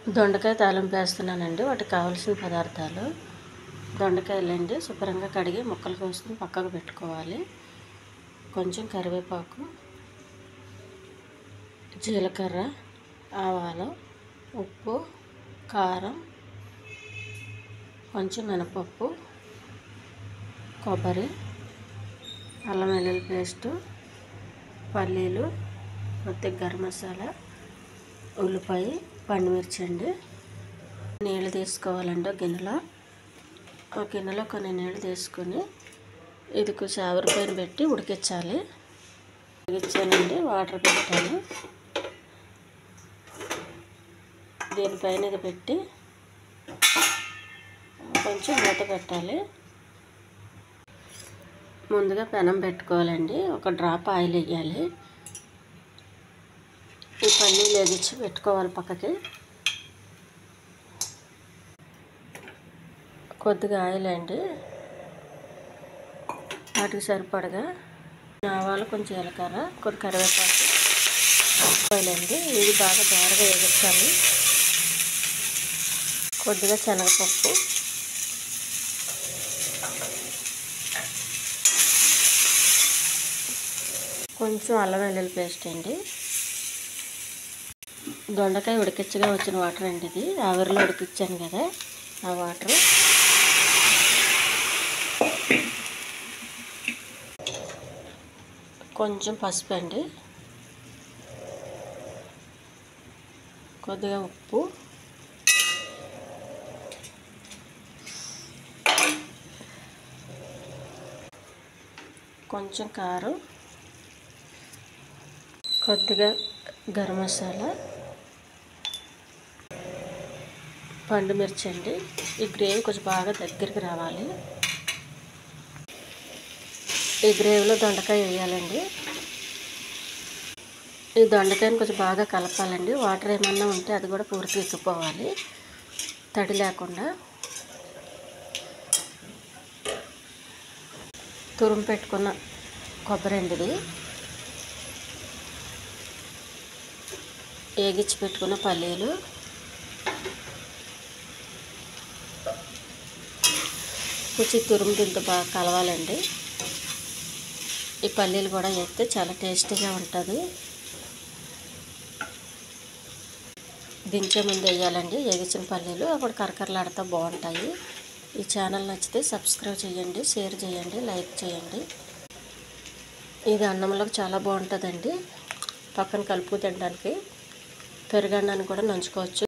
దొండకాయ తాలింపు వేస్తున్నానండి. వాటికి కావాల్సిన పదార్థాలు: దొండకాయలండి శుభ్రంగా కడిగి ముక్కలు కోసుకొని పక్కకు పెట్టుకోవాలి. కొంచెం కరివేపాకు, జీలకర్ర, ఆవాలు, ఉప్పు, కారం, కొంచెం మినపప్పు, కొబ్బరి, అల్లం వెల్లుల్లి పేస్టు, పల్లీలు, కొద్దిగా గరం మసాలా, ఉల్లిపాయ, పండుమిర్చి అండి. నీళ్ళు తీసుకోవాలండి. ఒక గిన్నెలో కొన్ని నీళ్ళు తీసుకొని ఇది కొంచెం ఆవిరి పైన పెట్టి ఉడికించాలి. ఉడికించానండి. వాటర్ పెట్టాను. దీనిపైన ఇది పెట్టి కొంచెం మూత పెట్టాలి. ముందుగా పెనం పెట్టుకోవాలండి. ఒక డ్రాప్ ఆయిల్ వేయాలి. ఈ పల్లీలు వేగించి పెట్టుకోవాలి పక్కకి. కొద్దిగా ఆయిల్ అండి, వాటికి సరిపడగా ఆవాలు, కొంచెం జీలకర్ర, కొన్ని కరివేపాకు ఆయిలండి. ఇది బాగా దోరగా వేగించాలి. కొద్దిగా శనగపప్పు, కొంచెం అల్లం వెల్లుల్లి పేస్ట్ అండి. దొండకాయ ఉడికించగా వచ్చిన వాటర్ అండి. ఇది ఆవిరిలో ఉడికించాను కదా, ఆ వాటర్. కొంచెం పసుపు అండి, కొద్దిగా ఉప్పు, కొంచెం కారం, కొద్దిగా గరం మసాలా, పండుమిర్చి అండి. ఈ గ్రేవీ కొంచెం బాగా దగ్గరికి రావాలి. ఈ గ్రేవీలో దొండకాయ వేయాలండి. ఈ దొండకాయని కొంచెం బాగా కలపాలండి. వాటర్ ఏమన్నా ఉంటే అది కూడా పూర్తిగా ఎక్కిపోవాలి, తడి లేకుండా. తురుము పెట్టుకున్న కొబ్బరి అండి ఇది, వేగించి పెట్టుకున్న పల్లీలు, కొంచెం తురుము దీంతో బాగా కలవాలండి. ఈ పల్లీలు కూడా వేస్తే చాలా టేస్టీగా ఉంటుంది. దించే ముందు వేయాలండి వేగించిన పల్లీలు, అప్పుడు కరకరలాడుతూ బాగుంటాయి. ఈ ఛానల్ నచ్చితే సబ్స్క్రైబ్ చేయండి, షేర్ చేయండి, లైక్ చేయండి. ఇది అన్నంలోకి చాలా బాగుంటుందండి. పక్కన కలుపు తినడానికి. పెరుగన్నాన్ని కూడా నంచుకోవచ్చు.